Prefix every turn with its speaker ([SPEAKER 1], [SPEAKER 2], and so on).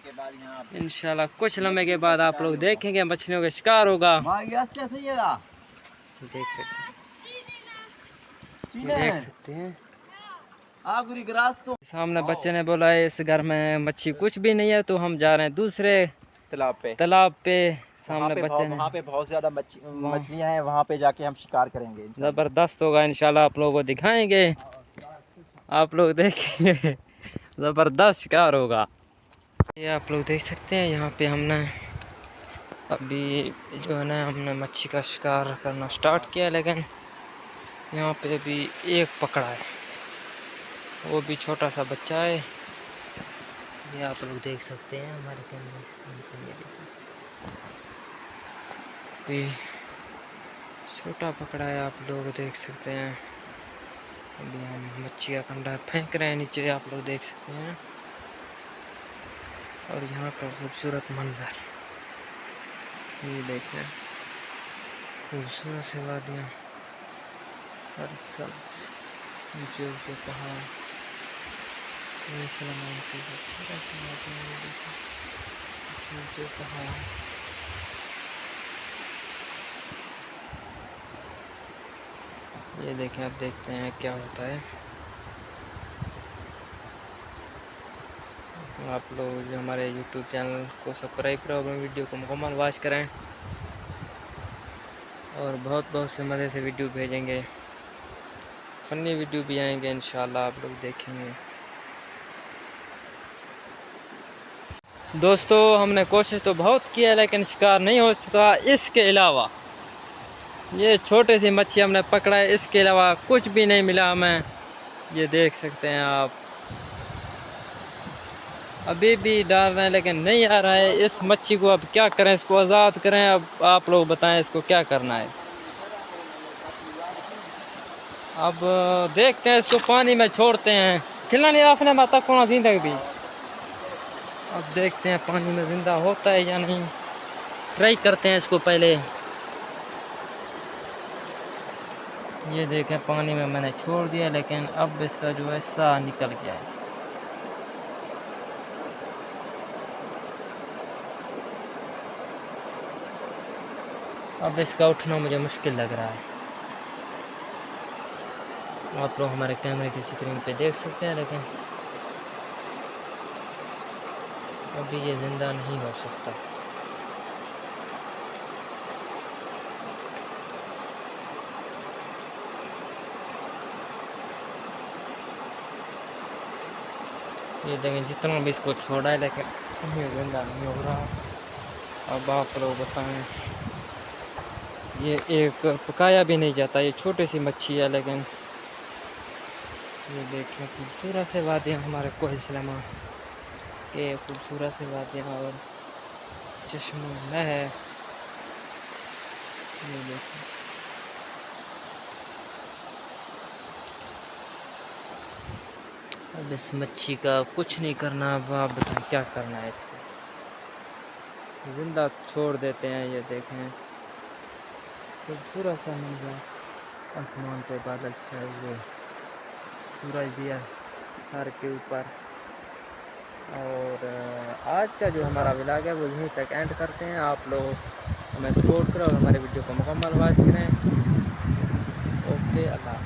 [SPEAKER 1] के बाद यहाँ
[SPEAKER 2] इंशाल्लाह कुछ लम्हे के बाद आप लोग देखेंगे मछलियों का शिकार होगा। देख सकते हैं, देख सकते हैं सामने बच्चे ने बोला है इस घर में मच्छी कुछ भी नहीं है, तो हम जा रहे हैं दूसरे तालाब पे। सामने बच्चे ने
[SPEAKER 1] वहाँ पे बहुत ज्यादा मछलियाँ हैं, वहाँ पे जाके हम शिकार करेंगे।
[SPEAKER 2] जबरदस्त होगा इंशाल्लाह, आप लोगों को दिखाएंगे, आप लोग देखेंगे जबरदस्त शिकार होगा। ये आप लोग देख सकते हैं यहाँ पे हमने अभी जो है ना हमने मच्छी का शिकार करना स्टार्ट किया, लेकिन यहाँ पे अभी एक पकड़ा है, वो भी छोटा सा बच्चा है। ये आप लोग देख सकते हैं हमारे कैमरे भी छोटा पकड़ा है, आप लोग देख सकते हैं। अभी हम मच्छी का कंडा फेंक रहे हैं नीचे, आप लोग देख सकते हैं। और यहाँ का खूबसूरत मंजर ये देखें, खूबसूरत से वादियाँ, सरसब्ज ऊंचे ऊंचे पहाड़, ऊंचे पहाड़। ये देखें, आप देखते हैं क्या होता है। आप लोग जो हमारे YouTube चैनल को सब्सक्राइब करें और वीडियो को मुकम्मल वॉच करें, और बहुत बहुत से मज़े से वीडियो भेजेंगे, फ़नी वीडियो भी आएंगे इंशाल्लाह, आप लोग देखेंगे। दोस्तों हमने कोशिश तो बहुत की है लेकिन शिकार नहीं हो सका। इसके अलावा ये छोटे सी मच्छी हमने पकड़ा है, इसके अलावा कुछ भी नहीं मिला हमें। ये देख सकते हैं आप, अभी भी डाल रहे हैं लेकिन नहीं आ रहा है। इस मच्छी को अब क्या करें, इसको आज़ाद करें, अब आप लोग बताएं इसको क्या करना है। अब देखते हैं, इसको पानी में छोड़ते हैं, खिलना नहीं आपने माता को जिंदा भी। अब देखते हैं पानी में ज़िंदा होता है या नहीं, ट्राई करते हैं इसको पहले। ये देखें पानी में मैंने छोड़ दिया, लेकिन अब इसका जो है साह निकल गया है। अब इसका उठना मुझे मुश्किल लग रहा है। आप लोग हमारे कैमरे की स्क्रीन पे देख सकते हैं, लेकिन अभी ये ज़िंदा नहीं हो सकता। ये देखें जितना भी इसको छोड़ा है, लेकिन ये ज़िंदा नहीं हो रहा। अब आप लोग बताएं, ये एक पकाया भी नहीं जाता, ये छोटी सी मच्छी है, लेकिन ये देखें खूबसूरत से वादियाँ हमारे कोहिसलमा के, खूबसूरत से वादियाँ और चश्मो महल। ये देखें, अब इस मच्छी का कुछ नहीं करना। अब आप बताएं क्या करना है, इसको ज़िंदा छोड़ देते हैं। ये देखें खूबसूरत सा मंजर, आसमान पे बादल छाए हुए, सूरज दिया सर के ऊपर। और आज का जो हमारा व्लॉग है वो यहीं तक एंड करते हैं। आप लोग हमें सपोर्ट करो और हमारे वीडियो को मुकम्मल वॉच करें। ओके, अल्लाह।